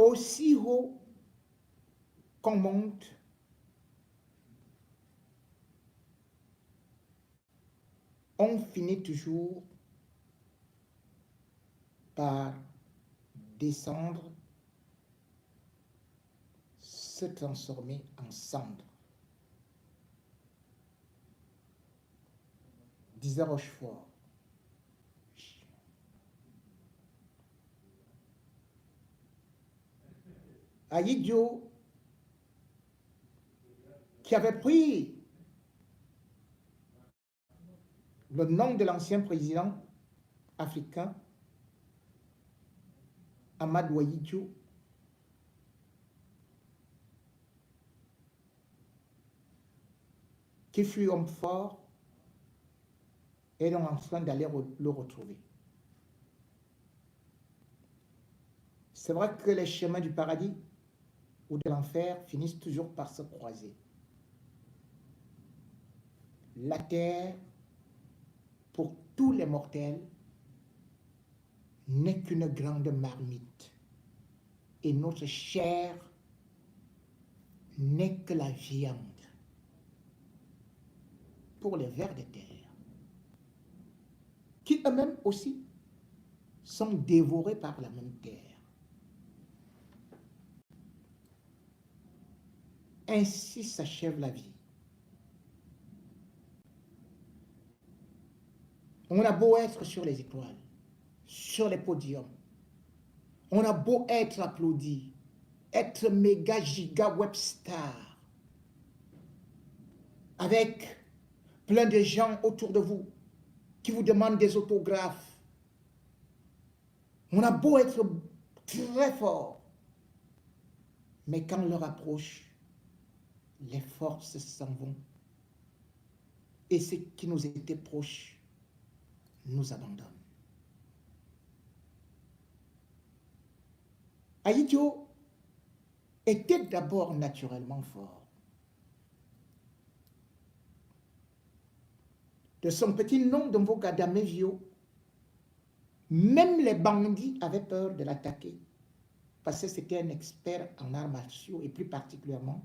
aussi haut qu'on monte, on finit toujours par descendre, se transformer en cendre. Disait Rochefort. Ahidjo, qui avait pris le nom de l'ancien président africain, Amadou Ahidjo, qui fut homme fort, et donc en train d'aller le retrouver. C'est vrai que les chemins du paradis ou de l'enfer finissent toujours par se croiser. La terre, pour tous les mortels, n'est qu'une grande marmite. Et notre chair n'est que la viande pour les vers de terre, qui eux-mêmes aussi sont dévorés par la même terre. Ainsi s'achève la vie. On a beau être sur les étoiles, sur les podiums, on a beau être applaudi, être méga giga web star, avec plein de gens autour de vous qui vous demandent des autographes. On a beau être très fort, mais quand l'heure approche, les forces s'en vont. Et ceux qui nous étaient proches nous abandonnent. Ahidjo était d'abord naturellement fort. De son petit nom de Mvogadamevio, même les bandits avaient peur de l'attaquer, parce que c'était un expert en arts martiaux et plus particulièrement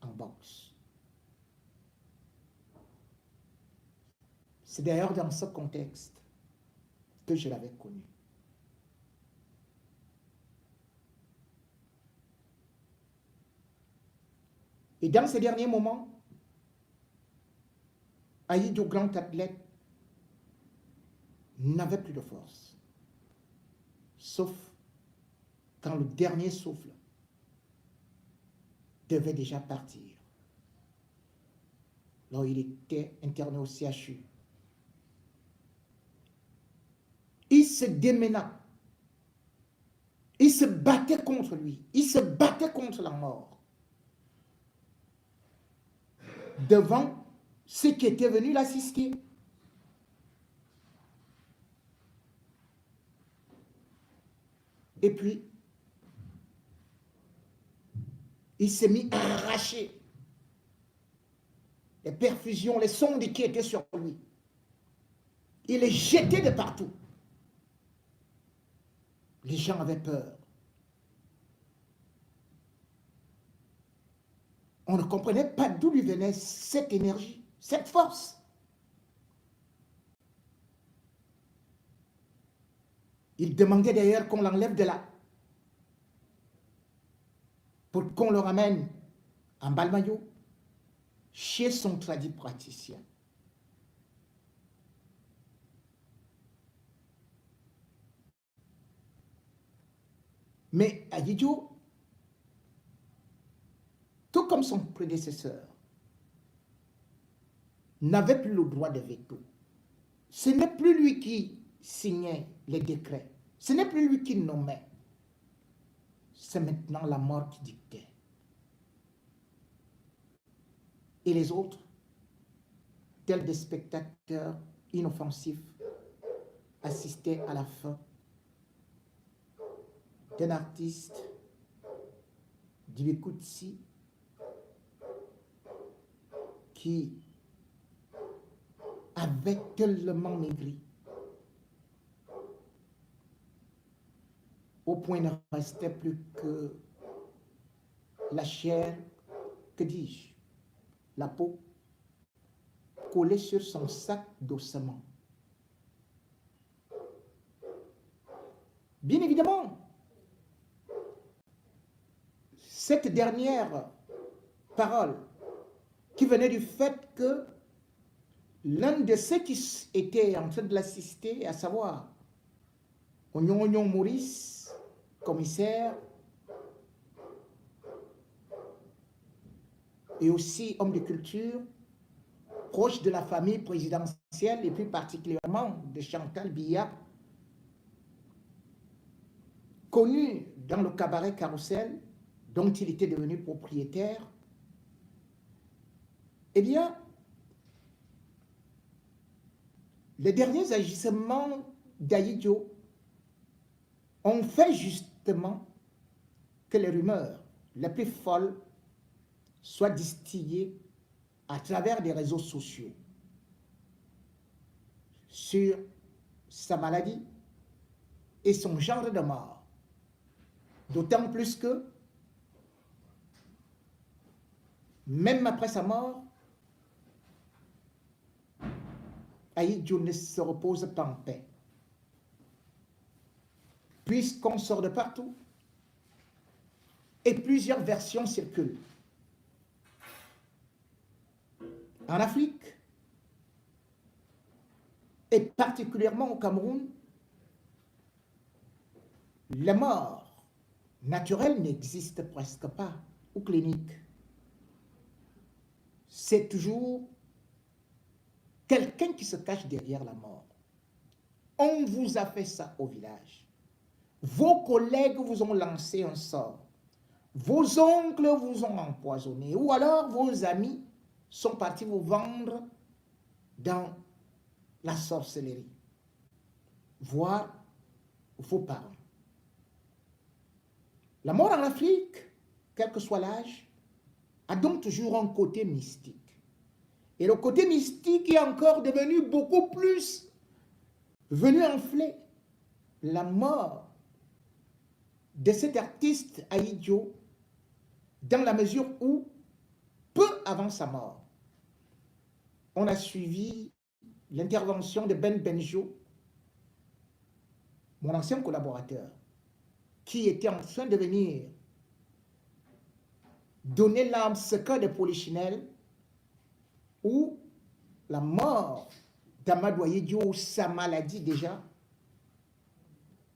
en boxe. C'est d'ailleurs dans ce contexte que je l'avais connu. Et dans ces derniers moments, Ahidjo, grand athlète, n'avait plus de force, sauf quand le dernier souffle devait déjà partir. Alors il était interné au CHU. Il se démena. Il se battait contre lui. Il se battait contre la mort. Devant ceux qui étaient venus l'assister. Et puis, il s'est mis à arracher les perfusions, les sondes qui étaient sur lui. Il les jetait de partout. Les gens avaient peur. On ne comprenait pas d'où lui venait cette énergie, cette force. Il demandait d'ailleurs qu'on l'enlève de là, pour qu'on le ramène en Balmayo, chez son tradipraticien. Mais Ahidjo, tout comme son prédécesseur, n'avait plus le droit de veto. Ce n'est plus lui qui signait les décrets. Ce n'est plus lui qui nommait. C'est maintenant la mort qui dictait. Et les autres, tels des spectateurs inoffensifs, assistaient à la fin d'un artiste d'Ibekutsi qui avait tellement maigri au point il ne restait plus que la chair, que dis-je, la peau, collée sur son sac d'ossements. Bien évidemment, cette dernière parole qui venait du fait que l'un de ceux qui étaient en train de l'assister, à savoir Oignon Maurice, commissaire, et aussi homme de culture, proche de la famille présidentielle et plus particulièrement de Chantal Biya, connu dans le cabaret Carrousel, dont il était devenu propriétaire, eh bien, les derniers agissements d'Ahidjo ont fait justement que les rumeurs les plus folles soient distillées à travers les réseaux sociaux sur sa maladie et son genre de mort. D'autant plus que, même après sa mort, Ahidjo ne se repose pas en paix. Puisqu'on sort de partout et plusieurs versions circulent. En Afrique, et particulièrement au Cameroun, la mort naturelle n'existe presque pas, ou clinique. C'est toujours quelqu'un qui se cache derrière la mort. On vous a fait ça au village. Vos collègues vous ont lancé un sort. Vos oncles vous ont empoisonné. Ou alors vos amis sont partis vous vendre dans la sorcellerie. Voire vos parents. La mort en Afrique, quel que soit l'âge, a donc toujours un côté mystique. Et le côté mystique est encore devenu beaucoup plus venu enfler la mort de cet artiste Ahidjo dans la mesure où, peu avant sa mort, on a suivi l'intervention de Ben Benjo, mon ancien collaborateur, qui était en train de venir donner l'âme secret de Polichinelle, où la mort d'Amadou Ahidjo, sa maladie déjà,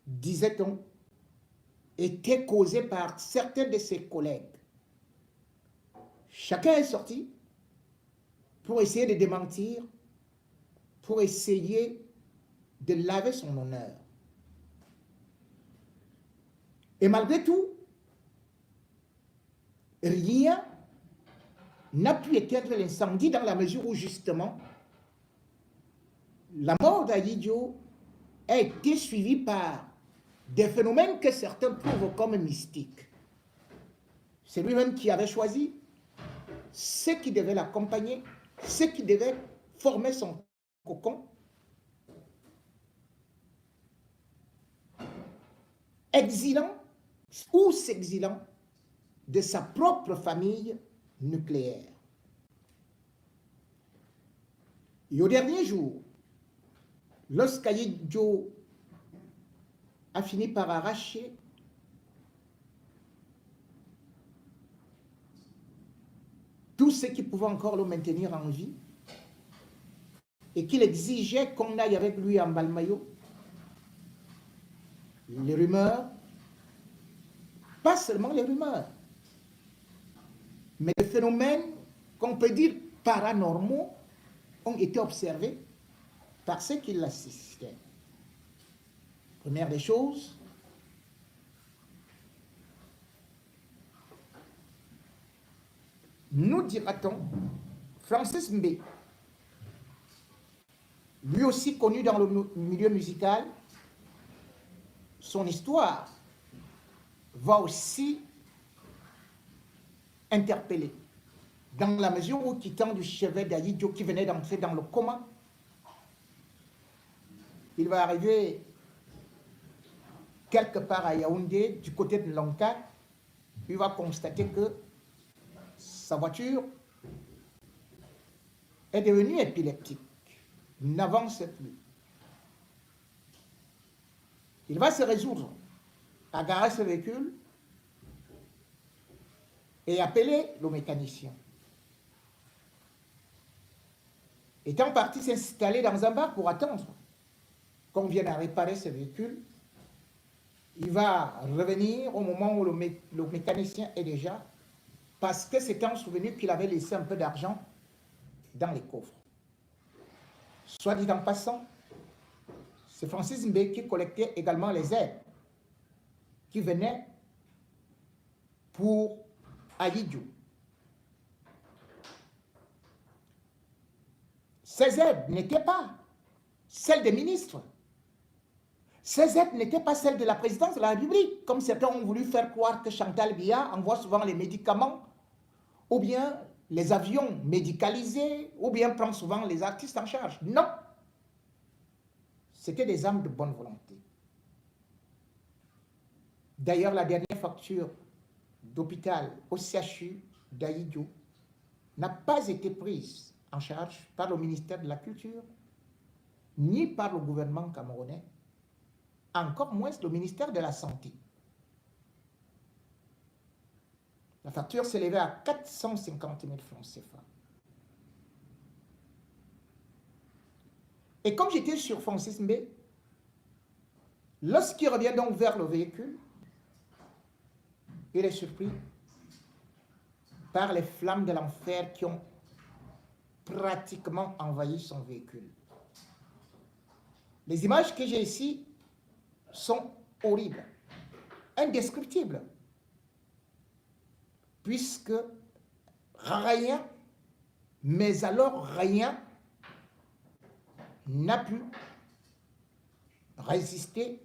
disait-on, était causée par certains de ses collègues. Chacun est sorti pour essayer de démentir, pour essayer de laver son honneur. Et malgré tout, rien n'a pu éteindre l'incendie dans la mesure où justement la mort d'Ahidjo a été suivie par des phénomènes que certains trouvent comme mystiques. C'est lui-même qui avait choisi ceux qui devaient l'accompagner, ceux qui devaient former son cocon, exilant ou s'exilant de sa propre famille nucléaire. Et au dernier jour, lorsqu'Ahidjo a fini par arracher tout ce qui pouvait encore le maintenir en vie et qu'il exigeait qu'on aille avec lui en Balmayo, les rumeurs, pas seulement les rumeurs, mais les phénomènes qu'on peut dire paranormaux ont été observés par ceux qui l'assistaient. Première des choses, nous dira-t-on, Francis Mbé, lui aussi connu dans le milieu musical, son histoire va aussi interpeller, dans la mesure où, quittant du chevet d'Ahidjo qui venait d'entrer dans le coma, il va arriver quelque part à Yaoundé, du côté de Lanka, il va constater que sa voiture est devenue épileptique, n'avance plus. Il va se résoudre à garer ce véhicule et appeler le mécanicien. Étant parti s'installer dans un bar pour attendre qu'on vienne à réparer ce véhicule, il va revenir au moment où le mécanicien est déjà, parce que c'est un souvenir qu'il avait laissé un peu d'argent dans les coffres. Soit dit en passant, c'est Francis Mbé qui collectait également les aides qui venaient pour Aïdjou. Ces aides n'étaient pas celles des ministres. Ces aides n'étaient pas celles de la présidence de la République, comme certains ont voulu faire croire que Chantal Biya envoie souvent les médicaments, ou bien les avions médicalisés, ou bien prend souvent les artistes en charge. Non. C'était des âmes de bonne volonté. D'ailleurs, la dernière facture d'hôpital au CHU d'Aïdjou n'a pas été prise en charge par le ministère de la Culture, ni par le gouvernement camerounais, encore moins le ministère de la Santé. La facture s'élevait à 450 000 francs CFA. Et comme j'étais sur Francis Mbé, lorsqu'il revient donc vers le véhicule, il est surpris par les flammes de l'enfer qui ont pratiquement envahi son véhicule. Les images que j'ai ici sont horribles, indescriptibles, puisque rien, mais alors rien, n'a pu résister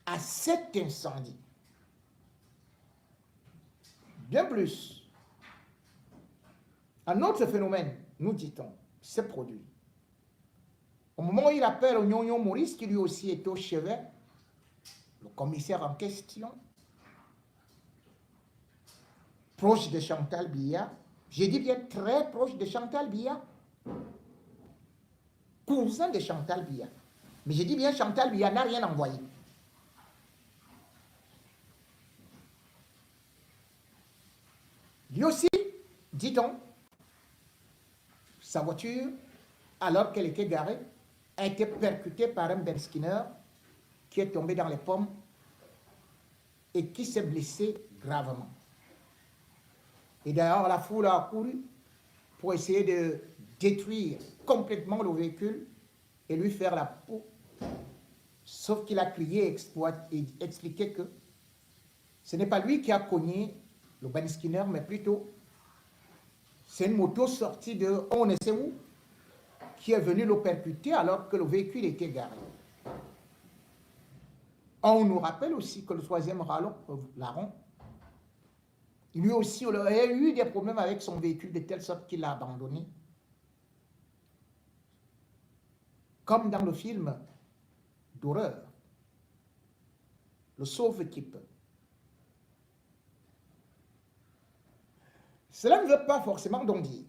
à cet incendie. Bien plus, un autre phénomène, nous dit-on, s'est produit. Au moment où il appelle Onyonyo Maurice, qui lui aussi est au chevet, le commissaire en question, proche de Chantal Biya, j'ai dit bien très proche de Chantal Biya, cousin de Chantal Biya. Mais j'ai dit bien Chantal Biya n'a rien envoyé. Lui aussi, dit-on, sa voiture, alors qu'elle était garée, a été percutée par un Ben Skinner qui est tombé dans les pommes et qui s'est blessé gravement. Et d'ailleurs, la foule a couru pour essayer de détruire complètement le véhicule et lui faire la peau. Sauf qu'il a crié et expliqué que ce n'est pas lui qui a cogné le Ben Skinner, mais plutôt c'est une moto sortie de on ne sait où qui est venue le percuter alors que le véhicule était garé. On nous rappelle aussi que le troisième larron, lui aussi a eu des problèmes avec son véhicule de telle sorte qu'il l'a abandonné. Comme dans le film d'horreur, le sauve-équipe. Cela ne veut pas forcément donc dire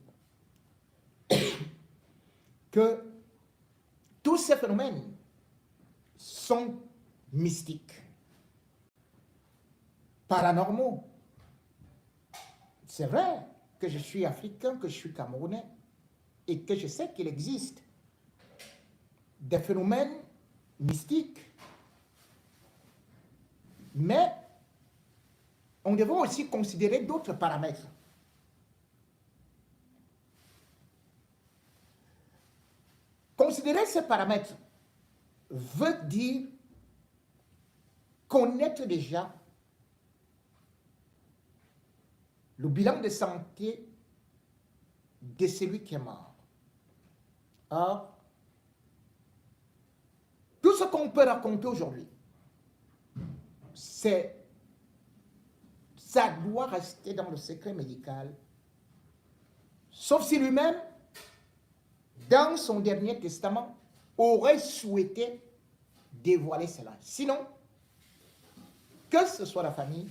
que tous ces phénomènes sont mystiques, paranormaux. C'est vrai que je suis africain, que je suis camerounais et que je sais qu'il existe des phénomènes mystiques. Mais on devrait aussi considérer d'autres paramètres. Considérer ces paramètres veut dire connaître déjà le bilan de santé de celui qui est mort. Or, tout ce qu'on peut raconter aujourd'hui, ça doit rester dans le secret médical, sauf si lui-même, dans son dernier testament, aurait souhaité dévoiler cela. Sinon, que ce soit la famille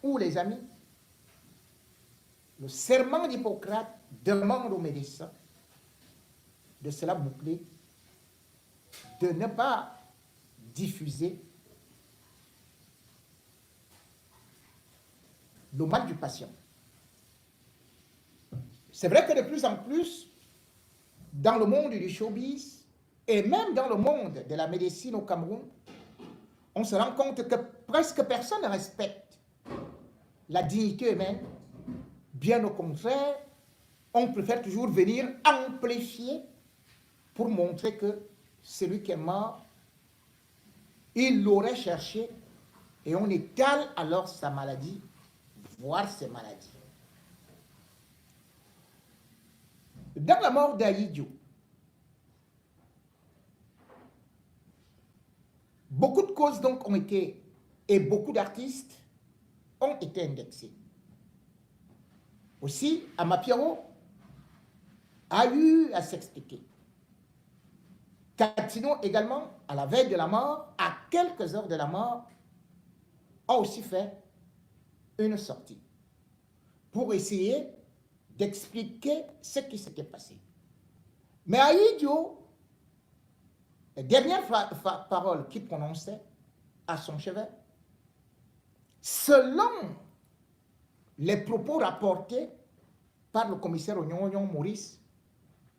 ou les amis, le serment d'Hippocrate demande aux médecins de se la boucler, de ne pas diffuser le mal du patient. C'est vrai que de plus en plus, dans le monde du showbiz, et même dans le monde de la médecine au Cameroun, on se rend compte que presque personne ne respecte la dignité humaine. Bien au contraire, on préfère toujours venir amplifier pour montrer que celui qui est mort, il l'aurait cherché, et on étale alors sa maladie, voire ses maladies. Dans la mort d'Aïdjo, beaucoup de causes donc ont été, et beaucoup d'artistes ont été indexés. Aussi, Amapiero a eu à s'expliquer. Katino également, à la veille de la mort, à quelques heures de la mort, a aussi fait une sortie pour essayer d'expliquer ce qui s'était passé. Mais Aïdjo, les dernières paroles qu'il prononçait à son chevet, selon les propos rapportés par le commissaire Oignon Maurice,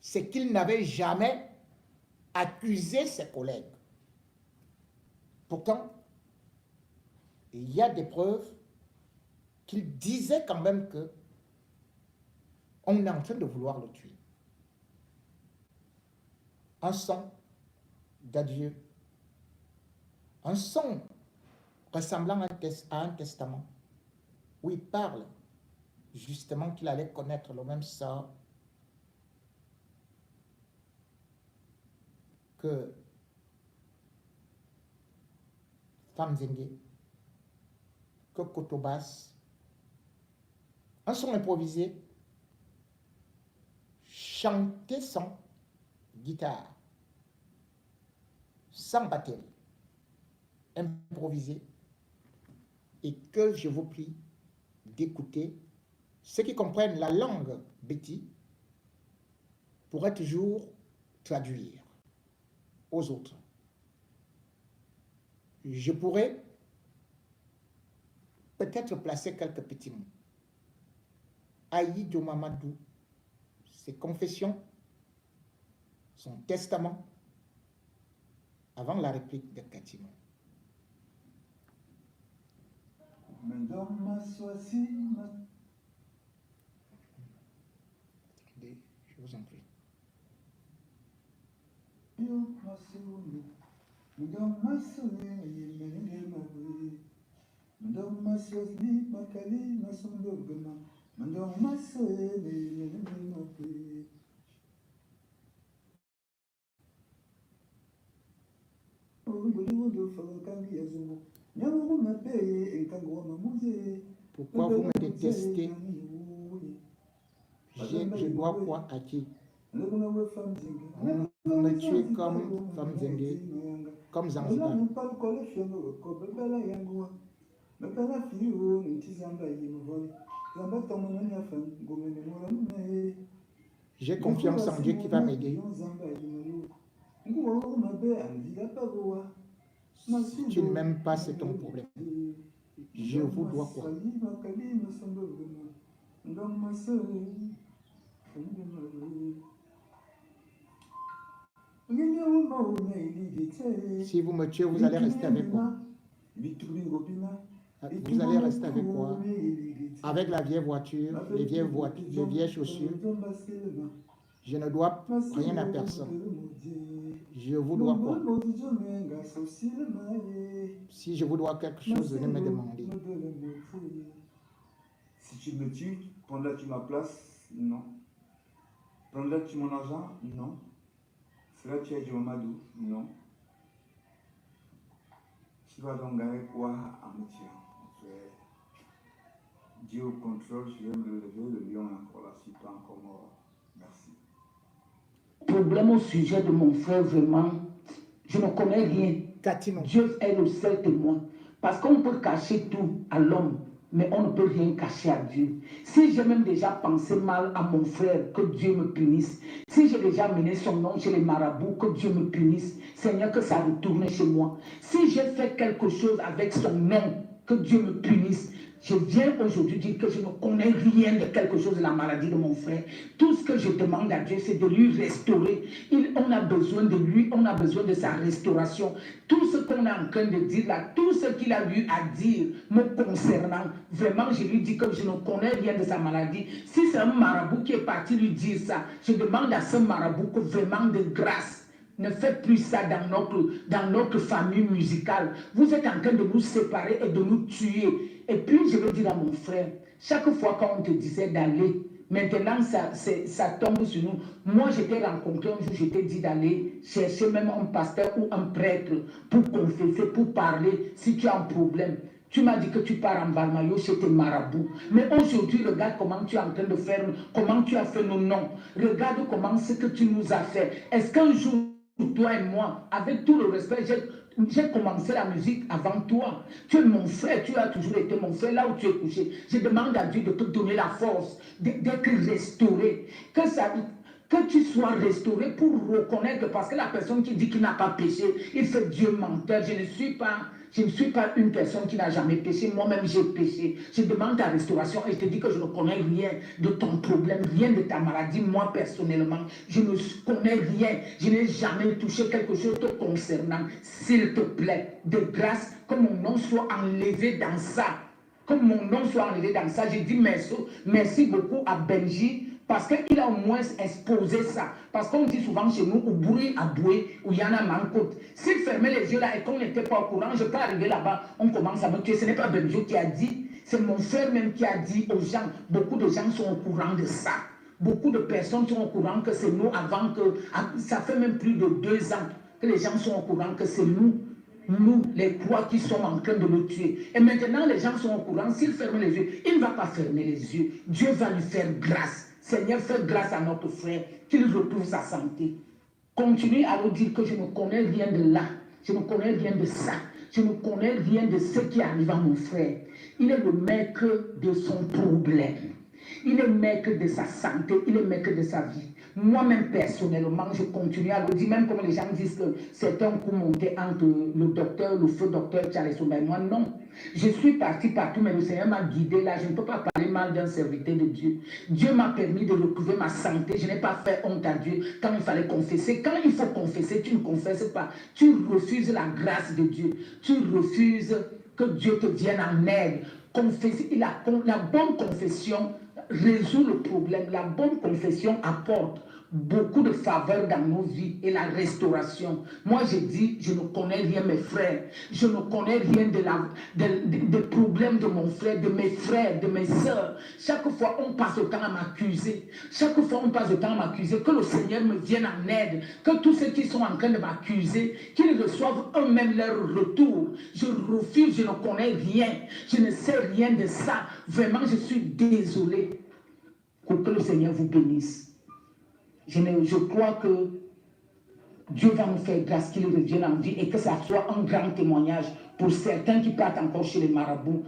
c'est qu'il n'avait jamais accusé ses collègues. Pourtant, il y a des preuves qu'il disait quand même que on est en train de vouloir le tuer. Un son d'adieu, un son ressemblant à un testament, où il parle justement qu'il allait connaître le même sort que Famzengue, que Kotobas. Un son improvisé, chanté sans guitare, sans batterie, improvisé, et que je vous prie d'écouter. Ceux qui comprennent la langue béti pourraient toujours traduire aux autres. Je pourrais peut-être placer quelques petits mots. Aïdjo Mamadou, ses confessions, son testament, avant la réplique de Katino. Je vous en prie. Pourquoi vous me détestez? Je dois quoi à qui? Vous me tuez comme Famzengue, comme Zanzibar. J'ai confiance en Dieu qui va m'aider. Si tu ne m'aimes pas, c'est ton problème. Je vous dois quoi? Si vous me tuez, vous allez rester avec quoi? Vous allez rester avec quoi? Avec la vieille voiture, les vieilles chaussures. Je ne dois rien à personne. Je vous dois quoi? Si je vous dois quelque chose, venez me demander. Si tu me tues, prendras-tu ma place? Non. Prendras-tu mon argent? Non. Seras-tu Aïdjo Mamadou? Non. Tu vas donc gagner quoi en me tuant? Dieu au contrôle, je vais me lever, le lion est encore là, je ne suis pas encore mort. Merci. Problème au sujet de mon frère, vraiment, je ne connais rien. Katino. Dieu est le seul témoin. Parce qu'on peut cacher tout à l'homme, mais on ne peut rien cacher à Dieu. Si j'ai même déjà pensé mal à mon frère, que Dieu me punisse. Si j'ai déjà mené son nom chez les marabouts, que Dieu me punisse. Seigneur, que ça retourne chez moi. Si j'ai fait quelque chose avec son nom, que Dieu me punisse. Je viens aujourd'hui dire que je ne connais rien de quelque chose de la maladie de mon frère. Tout ce que je demande à Dieu, c'est de lui restaurer. On a besoin de lui, on a besoin de sa restauration. Tout ce qu'on est en train de dire là, tout ce qu'il a eu à dire me concernant, vraiment, je lui dis que je ne connais rien de sa maladie. Si c'est un marabout qui est parti lui dire ça, je demande à ce marabout que vraiment de grâce, ne faites plus ça dans notre famille musicale. Vous êtes en train de nous séparer et de nous tuer. Et puis, je veux dire à mon frère, chaque fois qu'on te disait d'aller, maintenant, ça tombe sur nous. Moi, je t'ai rencontré un jour, je t'ai dit d'aller chercher même un pasteur ou un prêtre pour confesser, pour parler, si tu as un problème. Tu m'as dit que tu pars en Balmayo chez tes marabouts. Mais aujourd'hui, regarde comment tu es en train de faire, comment tu as fait nos noms. Regarde comment ce que tu nous as fait. Est-ce qu'un jour, toi et moi, avec tout le respect, j'ai commencé la musique avant toi. Tu es mon frère, tu as toujours été mon frère là où tu es couché. Je demande à Dieu de te donner la force, d'être restauré. Que tu sois restauré pour reconnaître, parce que la personne qui dit qu'il n'a pas péché, il fait Dieu menteur. Je ne suis pas une personne qui n'a jamais péché. Moi-même, j'ai péché. Je demande ta restauration et je te dis que je ne connais rien de ton problème, rien de ta maladie. Moi, personnellement, je ne connais rien. Je n'ai jamais touché quelque chose te concernant. S'il te plaît, de grâce, que mon nom soit enlevé dans ça. Que mon nom soit enlevé dans ça. Je dis merci beaucoup à Benji. Parce qu'il a au moins exposé ça. Parce qu'on dit souvent chez nous, au bruit à bouer, où il y en a mancoute. S'il fermait les yeux là et qu'on n'était pas au courant, je peux arriver là-bas, on commence à me tuer. Ce n'est pas Benjo qui a dit, c'est mon frère même qui a dit aux gens. Beaucoup de gens sont au courant de ça. Beaucoup de personnes sont au courant que c'est nous avant que... Ça fait même plus de 2 ans que les gens sont au courant que c'est nous, les trois qui sommes en train de le tuer. Et maintenant, les gens sont au courant. S'il ferme les yeux, il ne va pas fermer les yeux. Dieu va lui faire grâce. Seigneur, fais grâce à notre frère, qu'il retrouve sa santé. Continue à nous dire que je ne connais rien de là. Je ne connais rien de ça. Je ne connais rien de ce qui arrive à mon frère. Il est le maître de son problème. Il est maître de sa santé. Il est maître de sa vie. Moi-même, personnellement, je continue à le dire, même comme les gens disent que c'est un coup monté entre le docteur, le feu docteur Charles Somba et moi. Non. Je suis parti partout, mais le Seigneur m'a guidé là. Je ne peux pas parler mal d'un serviteur de Dieu. Dieu m'a permis de retrouver ma santé. Je n'ai pas fait honte à Dieu quand il fallait confesser. Quand il faut confesser, tu ne confesses pas. Tu refuses la grâce de Dieu. Tu refuses que Dieu te vienne en aide. Confesser, la bonne confession résout le problème. La bonne confession apporte beaucoup de faveurs dans nos vies et la restauration. Moi, je dis, je ne connais rien, mes frères. Je ne connais rien des problèmes de mon frère, de mes frères, de mes soeurs. Chaque fois, on passe le temps à m'accuser. Chaque fois, on passe le temps à m'accuser. Que le Seigneur me vienne en aide. Que tous ceux qui sont en train de m'accuser, qu'ils reçoivent eux-mêmes leur retour. Je refuse, je ne connais rien. Je ne sais rien de ça. Vraiment, je suis désolé. Que le Seigneur vous bénisse. Je crois que Dieu va nous faire grâce qu'il revienne en vie et que ça soit un grand témoignage pour certains qui partent encore chez les marabouts,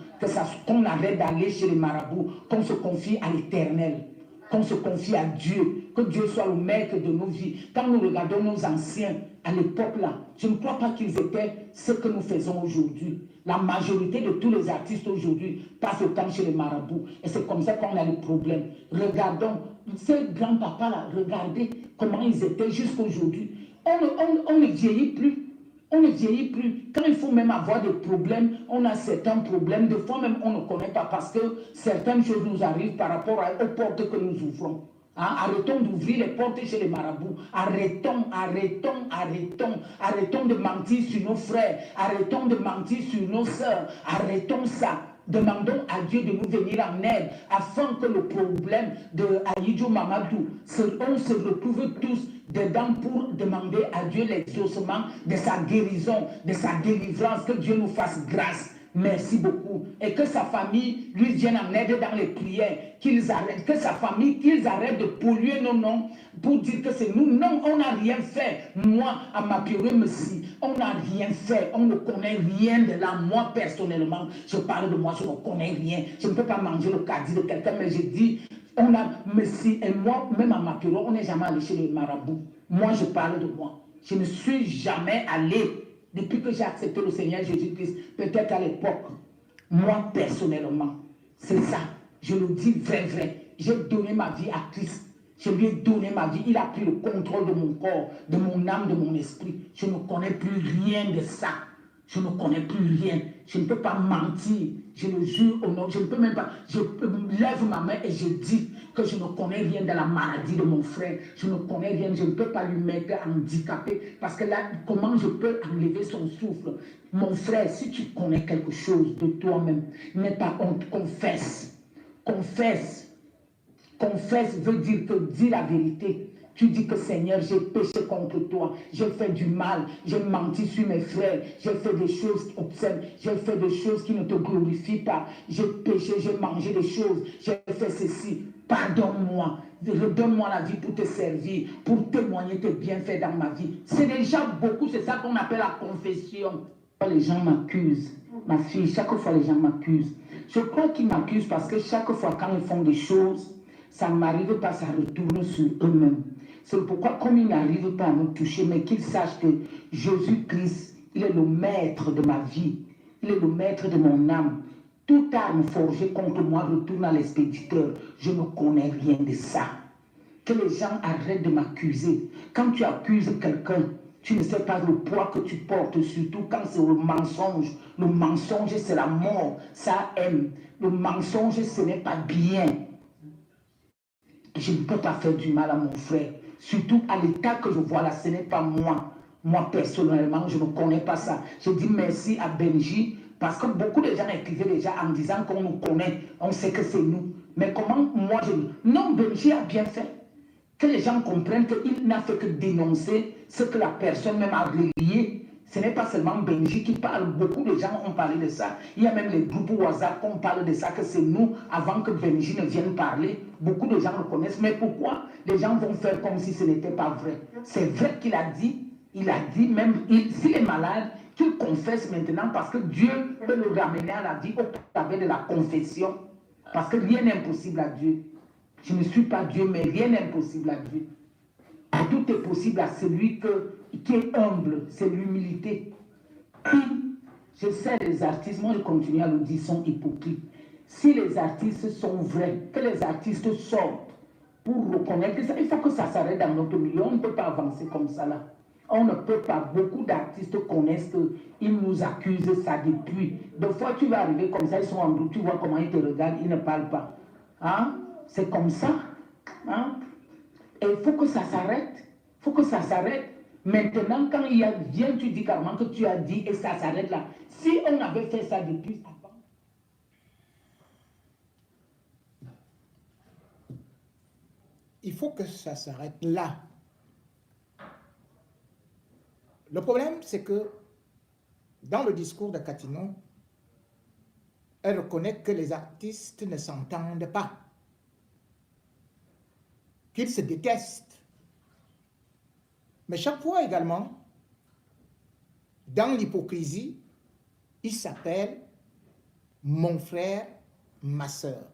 qu'on arrête d'aller chez les marabouts, qu'on se confie à l'Éternel, qu'on se confie à Dieu, que Dieu soit le maître de nos vies. Quand nous regardons nos anciens à l'époque là, je ne crois pas qu'ils étaient ce que nous faisons aujourd'hui. La majorité de tous les artistes aujourd'hui passent le temps chez les marabouts. Et c'est comme ça qu'on a les problèmes. Regardons, ces grands-papas là, regardez comment ils étaient jusqu'aujourd'hui. On ne vieillit plus. On ne vieillit plus. Quand il faut même avoir des problèmes, on a certains problèmes. Des fois même, on ne connaît pas parce que certaines choses nous arrivent par rapport aux portes que nous ouvrons. Hein? Arrêtons d'ouvrir les portes chez les marabouts. Arrêtons de mentir sur nos frères. Arrêtons de mentir sur nos sœurs. Arrêtons ça. Demandons à Dieu de nous venir en aide afin que le problème de Ahidjo Mamadou, on se retrouve tous dedans pour demander à Dieu l'exaucement de sa guérison, de sa délivrance, que Dieu nous fasse grâce. Merci beaucoup. Et que sa famille lui vienne en aide dans les prières. Qu'ils arrêtent, que sa famille, qu'ils arrêtent de polluer nos noms pour dire que c'est nous. Non, on n'a rien fait. Moi, à ma période, on n'a rien fait. On ne connaît rien de là. Moi, personnellement, je parle de moi, je ne connais rien. Je ne peux pas manger le caddie de quelqu'un, mais je dis, on a, merci. Et moi, même à ma période, on n'est jamais allé chez les marabouts. Moi, je parle de moi. Je ne suis jamais allé. Depuis que j'ai accepté le Seigneur Jésus-Christ, peut-être à l'époque, moi personnellement, c'est ça. Je le dis vrai. J'ai donné ma vie à Christ. Je lui ai donné ma vie. Il a pris le contrôle de mon corps, de mon âme, de mon esprit. Je ne connais plus rien de ça. Je ne connais plus rien. Je ne peux pas mentir. Je le jure au nom. Je ne peux même pas. Je lève ma main et je dis que je ne connais rien de la maladie de mon frère. Je ne connais rien. Je ne peux pas lui mettre handicapé. Parce que là, comment je peux enlever son souffle? Mon frère, si tu connais quelque chose de toi-même, n'aie pas honte. Confesse. Confesse. Confesse veut dire que dis la vérité. Tu dis que Seigneur, j'ai péché contre toi, j'ai fait du mal, j'ai menti sur mes frères, j'ai fait des choses obscènes, j'ai fait des choses qui ne te glorifient pas, j'ai péché, j'ai mangé des choses, j'ai fait ceci. Pardonne-moi, redonne-moi la vie pour te servir, pour témoigner tes bienfaits dans ma vie. C'est déjà beaucoup, c'est ça qu'on appelle la confession. Les gens m'accusent, ma fille, chaque fois les gens m'accusent. Je crois qu'ils m'accusent parce que chaque fois quand ils font des choses, ça ne m'arrive pas, ça retourne sur eux-mêmes. C'est pourquoi, comme ils n'arrivent pas à me toucher, mais qu'ils sachent que Jésus-Christ, il est le maître de ma vie. Il est le maître de mon âme. Toute arme forgée contre moi retourne à l'expéditeur. Je ne connais rien de ça. Que les gens arrêtent de m'accuser. Quand tu accuses quelqu'un, tu ne sais pas le poids que tu portes, surtout quand c'est le mensonge. Le mensonge, c'est la mort. Ça aime. Le mensonge, ce n'est pas bien. Je ne peux pas faire du mal à mon frère. Surtout à l'état que je vois là, ce n'est pas moi. Moi, personnellement, je ne connais pas ça. Je dis merci à Benji, parce que beaucoup de gens écrivaient déjà en disant qu'on nous connaît, on sait que c'est nous. Mais comment moi je dis? Non, Benji a bien fait. Que les gens comprennent qu'il n'a fait que dénoncer ce que la personne même a relié. Ce n'est pas seulement Benji qui parle, beaucoup de gens ont parlé de ça. Il y a même les groupes WhatsApp qu'on parle de ça, que c'est nous, avant que Benji ne vienne parler. Beaucoup de gens le connaissent. Mais pourquoi les gens vont faire comme si ce n'était pas vrai? C'est vrai qu'il a dit, même, s'il est malade, qu'il confesse maintenant, parce que Dieu peut le ramener à la vie au travers de la confession. Parce que rien n'est impossible à Dieu. Je ne suis pas Dieu, mais rien n'est impossible à Dieu. Tout est possible à celui qui est humble, c'est l'humilité. Je sais, les artistes, moi je continue à le dire, sont hypocrites. Si les artistes sont vrais, que les artistes sortent pour reconnaître ça, il faut que ça s'arrête dans notre milieu. On ne peut pas avancer comme ça là. On ne peut pas. Beaucoup d'artistes connaissent qu'ils nous accusent ça depuis. Des fois, tu vas arriver comme ça, ils sont en groupe, tu vois comment ils te regardent, ils ne parlent pas. Hein? C'est comme ça. Hein? Et il faut que ça s'arrête. Il faut que ça s'arrête. Maintenant, quand il vient, tu dis carrément que tu as dit et ça s'arrête là. Si on avait fait ça depuis avant. Il faut que ça s'arrête là. Le problème, c'est que dans le discours de Catinon, elle reconnaît que les artistes ne s'entendent pas, qu'ils se détestent. Mais chaque fois également, dans l'hypocrisie, il s'appelle mon frère, ma soeur.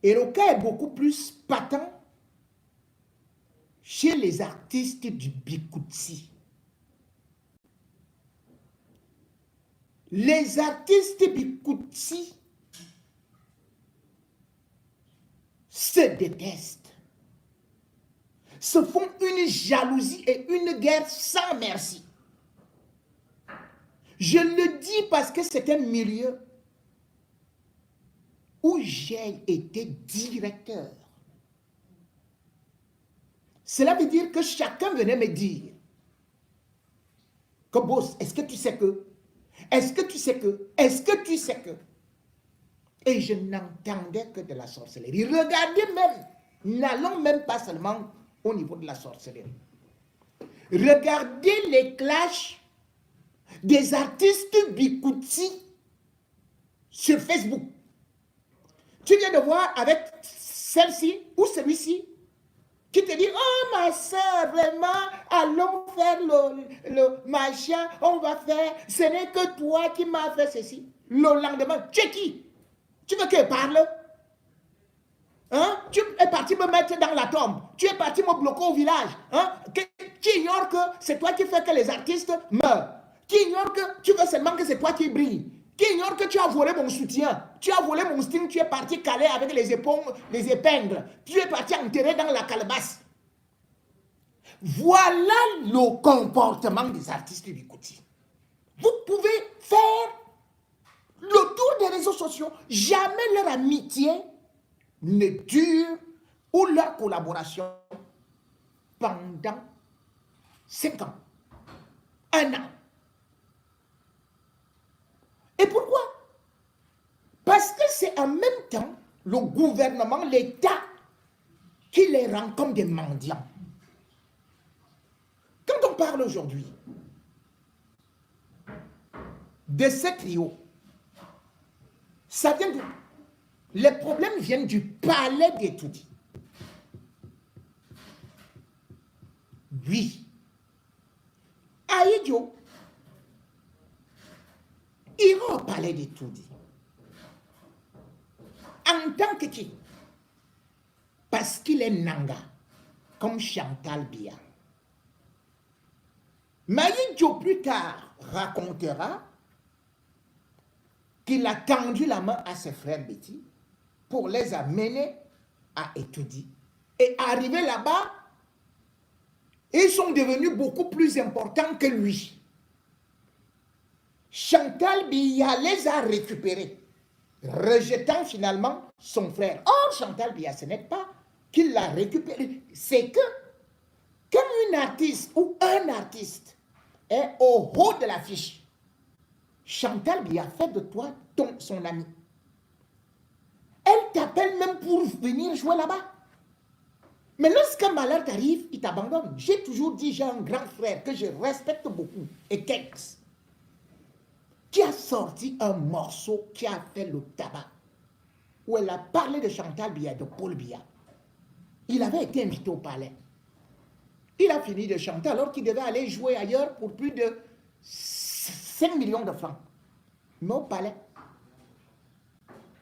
Et le cas est beaucoup plus patent chez les artistes du Bikutsi. Les artistes Bikutsi se détestent, se font une jalousie et une guerre sans merci. Je le dis parce que c'est un milieu où j'ai été directeur. Cela veut dire que chacun venait me dire que boss, est-ce que tu sais que? Est-ce que tu sais que? Est-ce que tu sais que? Et je n'entendais que de la sorcellerie. Regardez même, n'allons même pas seulement au niveau de la sorcellerie. Regardez les clashs des artistes Bikuti sur Facebook. Tu viens de voir avec celle-ci ou celui-ci qui te dit, oh ma soeur, vraiment, allons faire le machin, on va faire, ce n'est que toi qui m'as fait ceci. Le lendemain, tu es qui? Tu veux qu'elle parle? Hein? Tu es parti me mettre dans la tombe. Tu es parti me bloquer au village. Hein? Tu ignores que c'est toi qui fais que les artistes meurent. Qui ignore que tu veux seulement que c'est toi qui brille. Qui ignore que tu as volé mon soutien. Tu as volé mon sting, tu es parti caler avec les épingles. Tu es parti enterrer dans la calebasse. Voilà le comportement des artistes du Bikuti. Vous pouvez faire le tour des réseaux sociaux. Jamais leur amitié ne dure ou leur collaboration pendant 5 ans, 1 an. Et pourquoi? Parce que c'est en même temps le gouvernement, l'État, qui les rend comme des mendiants. Quand on parle aujourd'hui de ce trio, ça vient de... Les problèmes viennent du palais d'Etoudi. Oui. Aïdjo ira au palais d'Etoudi. En tant que qui? Parce qu'il est Nanga, comme Chantal Biya. Maïdjo plus tard racontera qu'il a tendu la main à ses frères Betty pour les amener à Etoudi. Et arrivé là-bas, ils sont devenus beaucoup plus importants que lui. Chantal Biya les a récupérés, rejetant finalement son frère. Or, Chantal Biya, ce n'est pas qu'il l'a récupéré, c'est que, comme une artiste ou un artiste est au haut de l'affiche, Chantal Biya fait de toi son ami. Elle t'appelle même pour venir jouer là-bas. Mais lorsqu'un malheur t'arrive, il t'abandonne. J'ai toujours dit, j'ai un grand frère que je respecte beaucoup, et Kex, qui a sorti un morceau qui a fait le tabac, où elle a parlé de Chantal Biya, de Paul Biya. Il avait été invité au palais. Il a fini de chanter alors qu'il devait aller jouer ailleurs pour plus de 5 millions de francs. Mais au palais,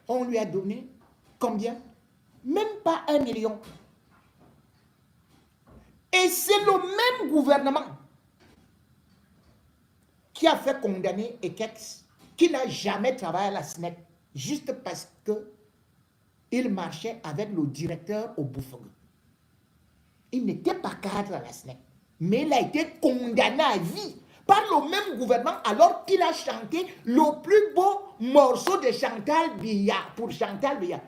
on lui a donné combien? Même pas 1 million. Et c'est le même gouvernement qui a fait condamner Ekex, qui n'a jamais travaillé à la SNEC, juste parce qu'il marchait avec le directeur au Bouffog. Il n'était pas cadre à la SNEC, mais il a été condamné à vie par le même gouvernement alors qu'il a chanté le plus beau morceau de Chantal Biya, pour Chantal Biya.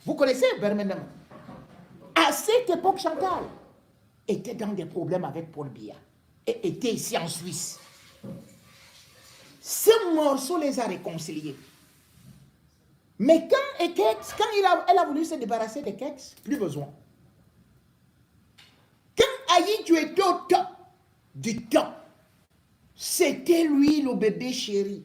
Vous connaissez Bermenem? À cette époque, Chantal était dans des problèmes avec Paul Biya et était ici en Suisse. Ce morceau les a réconciliés. Mais quand Ekex, elle a voulu se débarrasser d'Ekex, plus besoin. Quand Aïdjo était au top du top, c'était lui le bébé chéri.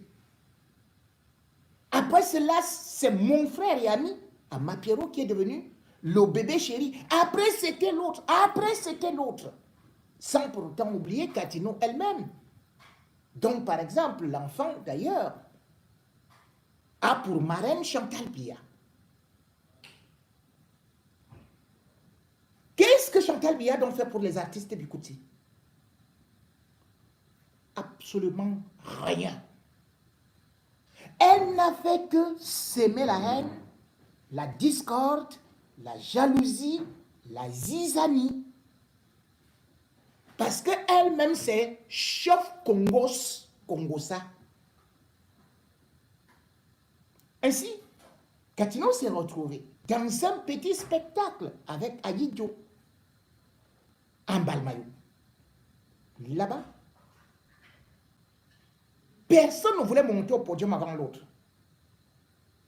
Après cela, c'est mon frère et ami, Amapiero, qui est devenu le bébé chéri. Après, c'était l'autre. Après, c'était l'autre. Sans pour autant oublier Katino elle-même. Donc, par exemple, l'enfant, d'ailleurs, a pour marraine Chantal Biya. Qu'est-ce que Chantal Biya donc fait pour les artistes du Bikuti? Absolument rien. Elle n'a fait que s'aimer la haine, la discorde, la jalousie, la zizanie. Parce qu'elle-même, c'est chef Congosa. Ainsi, Katino s'est retrouvé dans un petit spectacle avec Aïdjo en Balmayo. Là-bas, personne ne voulait monter au podium avant l'autre.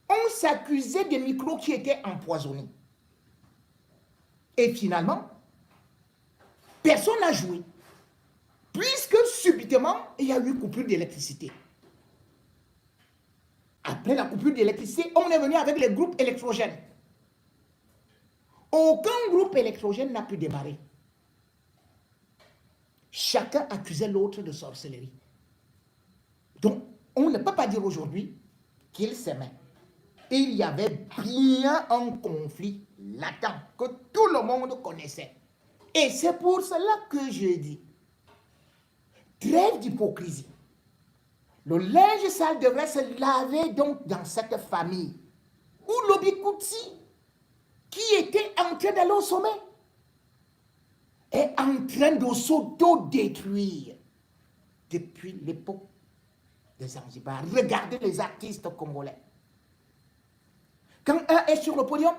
On s'accusait des micros qui étaient empoisonnés. Et finalement, personne n'a joué. Puisque subitement, il y a eu coupure d'électricité. Après la coupure d'électricité, on est venu avec les groupes électrogènes. Aucun groupe électrogène n'a pu démarrer. Chacun accusait l'autre de sorcellerie. Donc, on ne peut pas dire aujourd'hui qu'ils s'aimaient. Il y avait bien un conflit latent que tout le monde connaissait. Et c'est pour cela que je dis, trêve d'hypocrisie. Le linge sale devrait se laver donc dans cette famille où Lobby-Kutsi, qui était en train d'aller au sommet, est en train de s'auto-détruire depuis l'époque des Zanzibar. Regardez les artistes congolais. Quand un est sur le podium,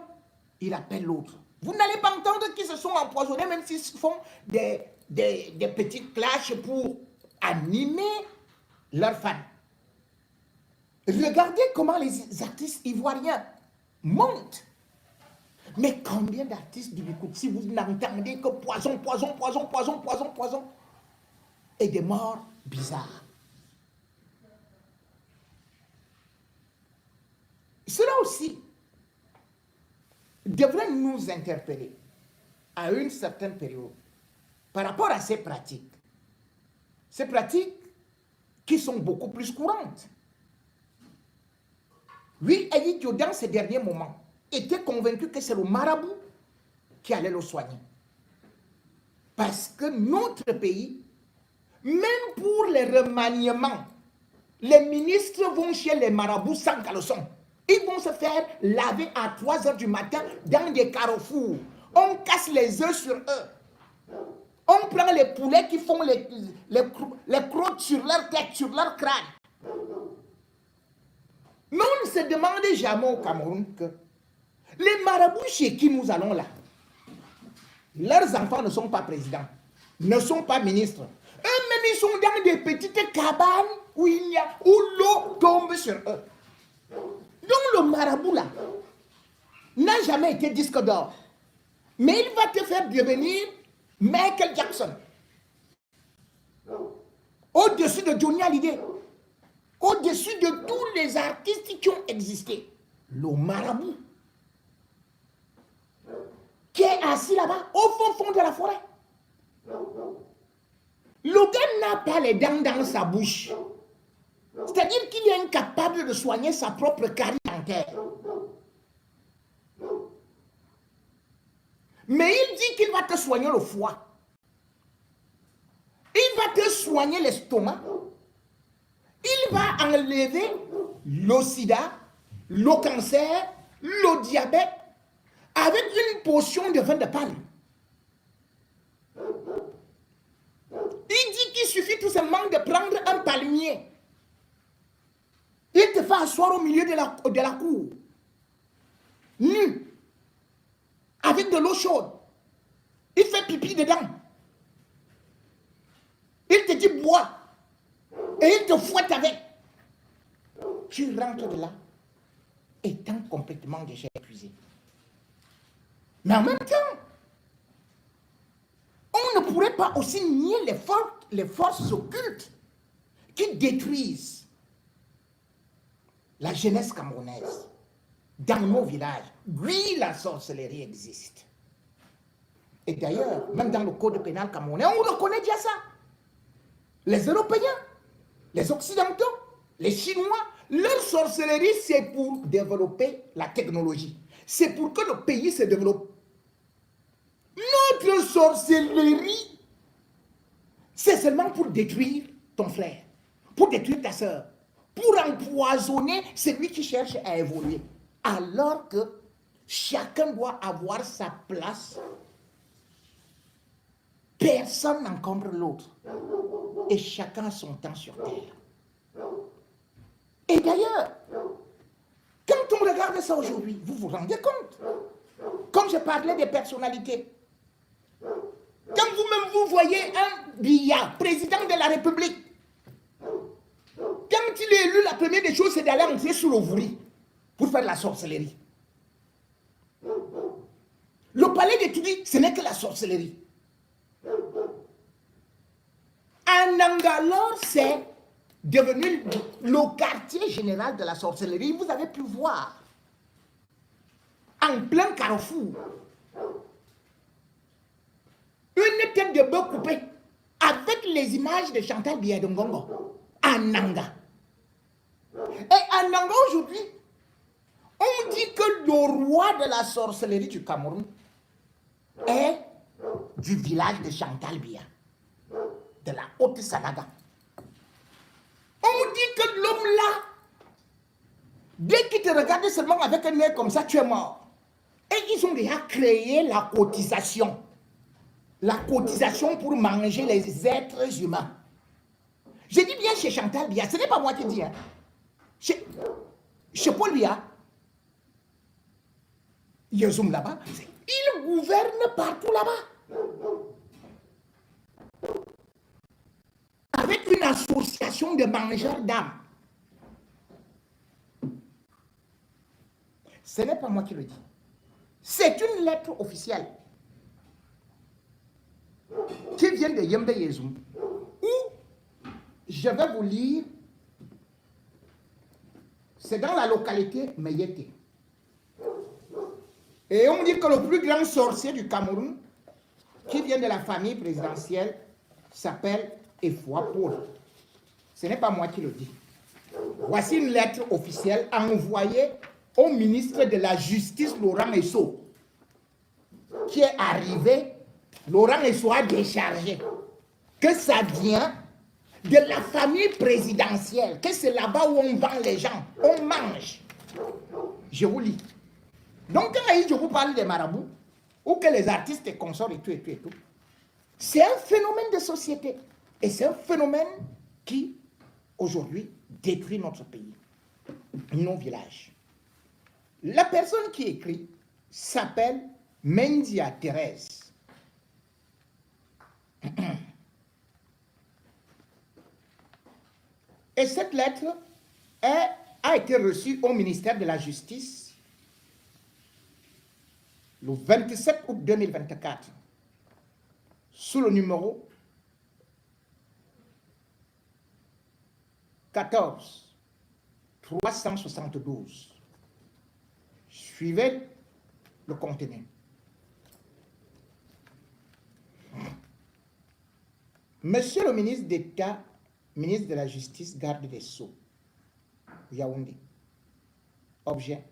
il appelle l'autre. Vous n'allez pas entendre qu'ils se sont empoisonnés, même s'ils font des petites clashs pour animer leurs fans. Regardez comment les artistes ivoiriens montent. Mais combien d'artistes du Bikutsi, vous n'entendez que poison, poison, poison, poison, poison, poison, et des morts bizarres. Cela aussi devrait nous interpeller à une certaine période par rapport à ces pratiques. Ces pratiques qui sont beaucoup plus courantes. Oui, Aïdjo, dans ces derniers moments, était convaincu que c'est le marabout qui allait le soigner. Parce que notre pays, même pour les remaniements, les ministres vont chez les marabouts sans caleçon. Ils vont se faire laver à 3 heures du matin dans des carrefours. On casse les œufs sur eux. On prend les poulets qui font les crottes sur leur tête, sur leur crâne. Mais on ne se demande jamais au Cameroun que les marabouts chez qui nous allons là, leurs enfants ne sont pas présidents, ne sont pas ministres. Eux-mêmes, ils sont dans des petites cabanes où l'eau tombe sur eux. Donc le marabout là n'a jamais été disque d'or. Mais il va te faire devenir Michael Jackson. Au-dessus de Johnny Hallyday. Au-dessus de tous les artistes qui ont existé. Le marabout. Qui est assis là-bas, au fond de la forêt. Le gars n'a pas les dents dans sa bouche. C'est-à-dire qu'il est incapable de soigner sa propre carie dentaire. Mais il dit qu'il va te soigner le foie. Il va te soigner l'estomac. Il va enlever le sida, le cancer, le diabète avec une potion de vin de palme. Il dit qu'il suffit tout simplement de prendre un palmier. Il te fait asseoir au milieu de la cour, nu, avec de l'eau chaude. Il fait pipi dedans. Il te dit bois. Et il te fouette avec. Tu rentres de là, étant complètement déjà épuisé. Mais en même temps, on ne pourrait pas aussi nier les forces occultes qui détruisent la jeunesse camerounaise. Dans nos villages, oui, la sorcellerie existe. Et d'ailleurs, même dans le code pénal camerounais, on reconnaît déjà ça. Les Européens, les Occidentaux, les Chinois, leur sorcellerie, c'est pour développer la technologie. C'est pour que le pays se développe. Notre sorcellerie, c'est seulement pour détruire ton frère, pour détruire ta soeur, pour empoisonner celui qui cherche à évoluer. Alors que chacun doit avoir sa place. Personne n'encombre l'autre. Et chacun a son temps sur terre. Et d'ailleurs, quand on regarde ça aujourd'hui, vous vous rendez compte? Comme je parlais des personnalités. Quand vous-même vous voyez un Biya, président de la République, quand il est élu, la première des choses, c'est d'aller entrer sous l'ouvrier pour faire la sorcellerie. Le palais de Tudi, ce n'est que la sorcellerie. Ananga, alors, c'est devenu le quartier général de la sorcellerie. Vous avez pu voir, en plein carrefour, une tête de bœuf coupée avec les images de Chantal Biya-Ngongo. Ananga. Et Ananga, aujourd'hui, on dit que le roi de la sorcellerie du Cameroun est du village de Chantal Biya, de la Haute-Sanaga. On dit que l'homme là, dès qu'il te regarde seulement avec un œil comme ça, tu es mort. Et ils ont déjà créé la cotisation. La cotisation pour manger les êtres humains. Je dis bien chez Chantal Biya, ce n'est pas moi qui dis. Hein. Chez Paul Biya, Yezoum là-bas, il gouverne partout là-bas. Avec une association de mangeurs d'âmes. Ce n'est pas moi qui le dis. C'est une lettre officielle qui vient de Yembe Yezoum, où je vais vous lire, c'est dans la localité Meyete. Et on dit que le plus grand sorcier du Cameroun, qui vient de la famille présidentielle, s'appelle Efwa Paul. Ce n'est pas moi qui le dis. Voici une lettre officielle envoyée au ministre de la Justice, Laurent Esso, qui est arrivé. Laurent Esso a déchargé que ça vient de la famille présidentielle, que c'est là-bas où on vend les gens, on mange. Je vous lis. Donc, quand je vous parle des marabouts, ou que les artistes et consorts et tout, c'est un phénomène de société. Et c'est un phénomène qui, aujourd'hui, détruit notre pays, nos villages. La personne qui écrit s'appelle Mendia Thérèse. Et cette lettre a été reçue au ministère de la Justice le 27 août 2024 sous le numéro 14 372. Suivez le contenu. Monsieur le ministre d'État, ministre de la Justice, garde des Sceaux, Yaoundé. Objet: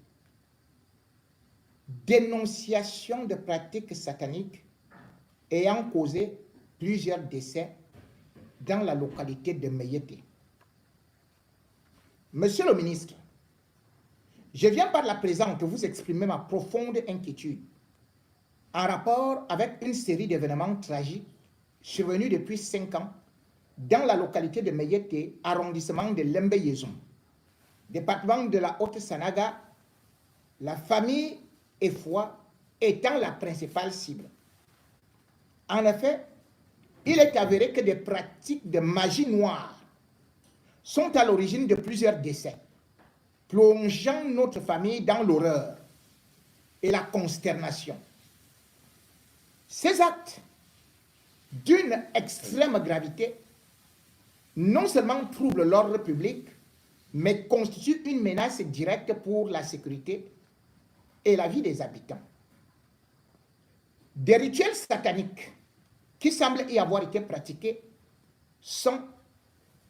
dénonciation de pratiques sataniques ayant causé plusieurs décès dans la localité de Meyete. Monsieur le ministre, je viens par la présente vous exprimer ma profonde inquiétude en rapport avec une série d'événements tragiques survenus depuis 5 ans dans la localité de Meyete, arrondissement de Lembe Yezoum, département de la Haute-Sanaga, la famille Efwa étant la principale cible. En effet, il est avéré que des pratiques de magie noire sont à l'origine de plusieurs décès, plongeant notre famille dans l'horreur et la consternation. Ces actes, d'une extrême gravité, non seulement troublent l'ordre public, mais constituent une menace directe pour la sécurité et la vie des habitants. Des rituels sataniques qui semblent y avoir été pratiqués sont,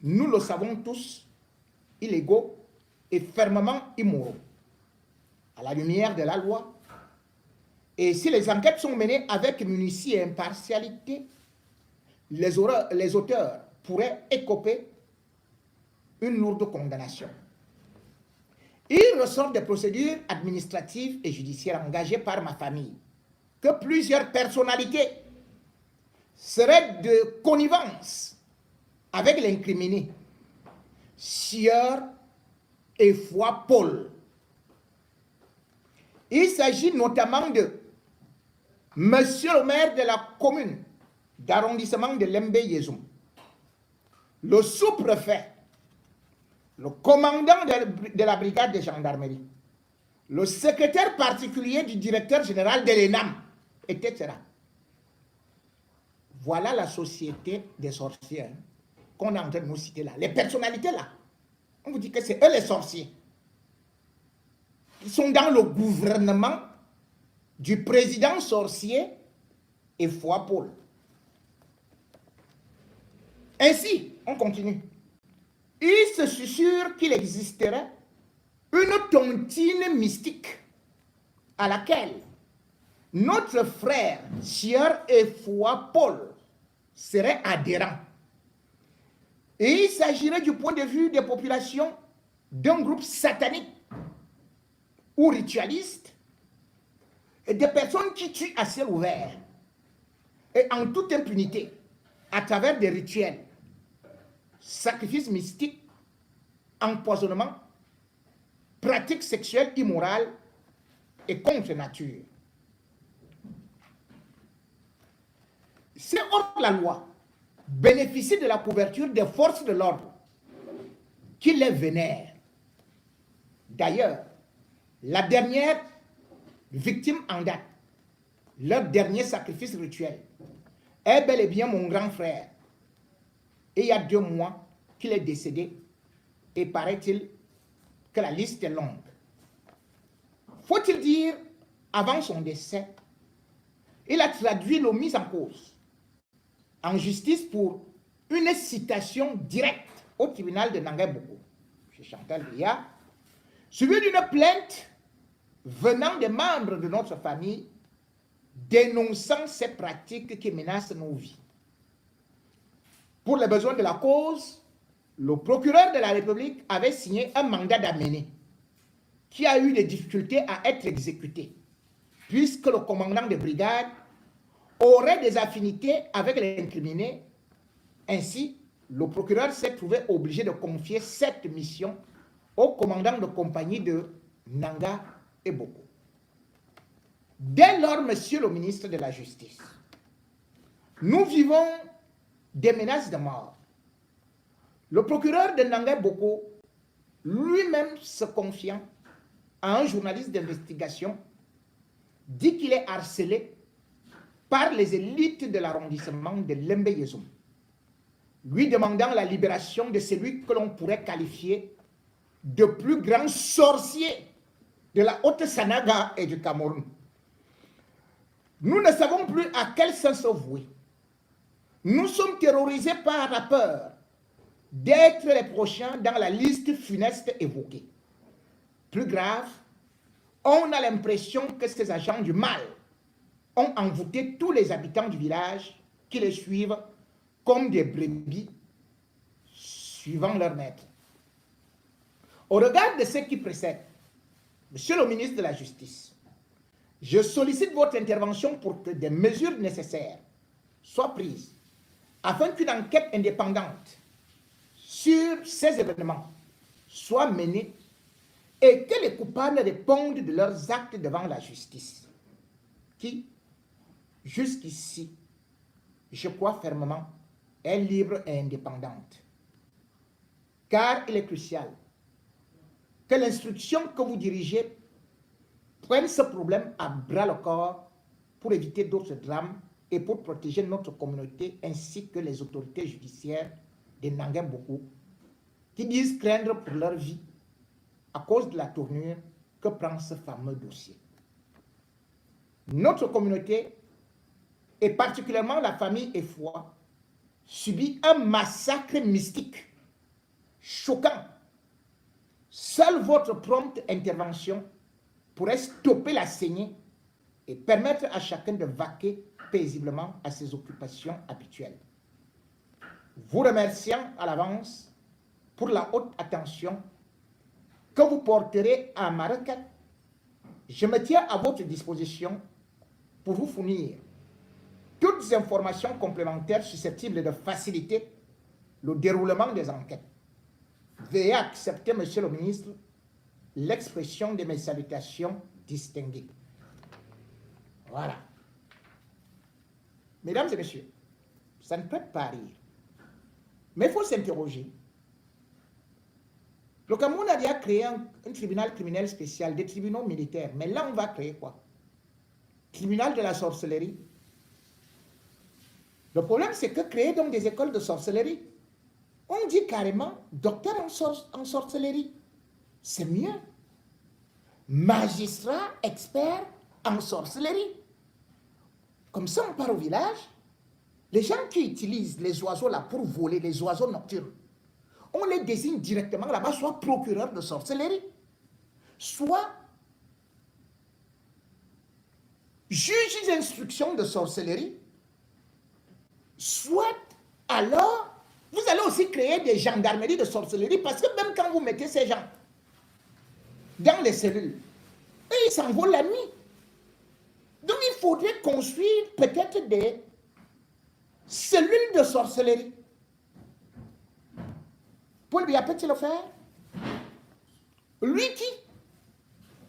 nous le savons tous, illégaux et fermement immoraux, à la lumière de la loi. Et si les enquêtes sont menées avec minutie et impartialité, les auteurs pourraient écoper une lourde condamnation. Il ressort des procédures administratives et judiciaires engagées par ma famille que plusieurs personnalités seraient de connivence avec l'incriminé Sieur Efwa Paul. Il s'agit notamment de Monsieur le maire de la commune d'arrondissement de Lembe Yezoum, le sous-préfet, le commandant de la brigade de gendarmerie, le secrétaire particulier du directeur général de l'ENAM, etc. Voilà la société des sorciers. qu'on est en train de nous citer là, les personnalités là, on vous dit que c'est eux les sorciers. Ils sont dans le gouvernement du président sorcier et foi Paul. Ainsi, on continue. Il se susurre qu'il existerait une tontine mystique à laquelle notre frère Sieur et foi Paul serait adhérent. Et il s'agirait du point de vue des populations d'un groupe satanique ou ritualiste et des personnes qui tuent à ciel ouvert et en toute impunité à travers des rituels, sacrifices mystiques, empoisonnement, pratiques sexuelles immorales et contre nature. Ces hors-la-loi bénéficient de la couverture des forces de l'ordre qui les vénèrent. D'ailleurs, la dernière victime en date, leur dernier sacrifice rituel, est bel et bien mon grand frère. Et il y a 2 mois qu'il est décédé et paraît-il que la liste est longue. Faut-il dire, avant son décès, il a traduit le mis en cause en justice pour une citation directe au tribunal de Nangaï-Bourg, chez Chantal Biya, suivi d'une plainte venant des membres de notre famille dénonçant ces pratiques qui menacent nos vies. Pour les besoins de la cause, le procureur de la République avait signé un mandat d'amener qui a eu des difficultés à être exécuté, puisque le commandant de brigade aurait des affinités avec l'incriminé. Ainsi, le procureur s'est trouvé obligé de confier cette mission au commandant de compagnie de Nanga et Boko. Dès lors, monsieur le ministre de la Justice, nous vivons des menaces de mort. Le procureur de Nanga et Boko, lui-même se confiant à un journaliste d'investigation, dit qu'il est harcelé par les élites de l'arrondissement de Lembe-Yezoum, lui demandant la libération de celui que l'on pourrait qualifier de plus grand sorcier de la Haute-Sanaga et du Cameroun. Nous ne savons plus à quel sens se vouer. Nous sommes terrorisés par la peur d'être les prochains dans la liste funeste évoquée. Plus grave, on a l'impression que ces agents du mal ont envoûté tous les habitants du village qui les suivent comme des brebis suivant leur maître. Au regard de ce qui précède, monsieur le ministre de la Justice, je sollicite votre intervention pour que des mesures nécessaires soient prises afin qu'une enquête indépendante sur ces événements soit menée et que les coupables répondent de leurs actes devant la justice, qui, jusqu'ici, je crois fermement, est libre et indépendante. Car il est crucial que l'instruction que vous dirigez prenne ce problème à bras-le-corps pour éviter d'autres drames et pour protéger notre communauté ainsi que les autorités judiciaires de Nangaï-Bourg qui disent craindre pour leur vie à cause de la tournure que prend ce fameux dossier. Notre communauté, et particulièrement la famille et foi, subit un massacre mystique choquant. Seule votre prompte intervention pourrait stopper la saignée et permettre à chacun de vaquer paisiblement à ses occupations habituelles. Vous remerciant à l'avance pour la haute attention que vous porterez à ma requête, je me tiens à votre disposition pour vous fournir toutes les informations complémentaires susceptibles de faciliter le déroulement des enquêtes. Veuillez accepter, monsieur le ministre, l'expression de mes salutations distinguées. Voilà. Mesdames et messieurs, ça ne prête pas à rire. Mais il faut s'interroger. Le Cameroun a déjà créé un tribunal criminel spécial, des tribunaux militaires. Mais là, on va créer quoi? Tribunal de la sorcellerie. Le problème, c'est que créer donc des écoles de sorcellerie, On dit carrément docteur en sorcellerie. C'est mieux. Magistrat expert en sorcellerie. Comme ça, on part au village. Les gens qui utilisent les oiseaux là pour voler, les oiseaux nocturnes, on les désigne directement là-bas, soit procureur de sorcellerie, soit juge d'instruction de sorcellerie, soit alors, vous allez aussi créer des gendarmeries de sorcellerie, parce que même quand vous mettez ces gens dans les cellules, eux, ils s'envolent la nuit. Donc, il faudrait construire peut-être des cellules de sorcellerie. Paul Biya peut-il le faire? Lui qui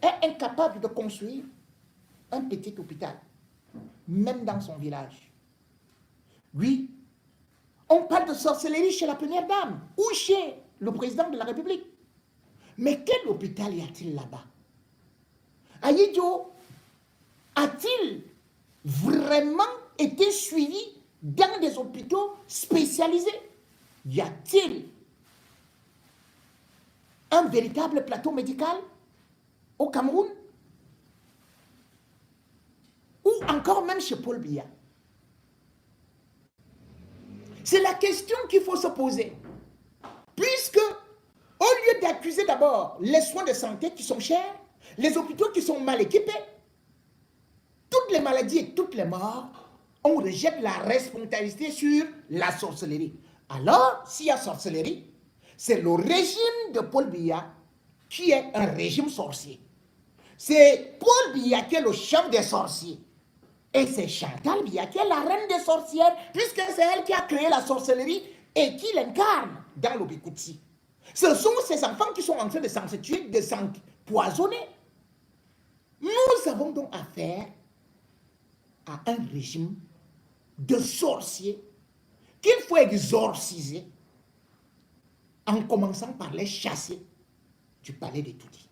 est incapable de construire un petit hôpital, même dans son village. Oui, on parle de sorcellerie chez la première dame ou chez le président de la République. Mais quel hôpital y a-t-il là-bas? Ahidjo a-t-il vraiment été suivi dans des hôpitaux spécialisés? Y a-t-il un véritable plateau médical au Cameroun? Ou encore même chez Paul Biya? C'est la question qu'il faut se poser. Puisque, au lieu d'accuser d'abord les soins de santé qui sont chers, les hôpitaux qui sont mal équipés, toutes les maladies et toutes les morts, on rejette la responsabilité sur la sorcellerie. Alors, s'il y a sorcellerie, c'est le régime de Paul Biya qui est un régime sorcier. C'est Paul Biya qui est le chef des sorciers. Et c'est Chantal Biya qui est la reine des sorcières, puisque c'est elle qui a créé la sorcellerie et qui l'incarne dans le Bikutsi. Ce sont ces enfants qui sont en train de s'entretuer, de s'empoisonner. Nous avons donc affaire à un régime de sorciers qu'il faut exorciser en commençant par les chasser du palais des Toudis.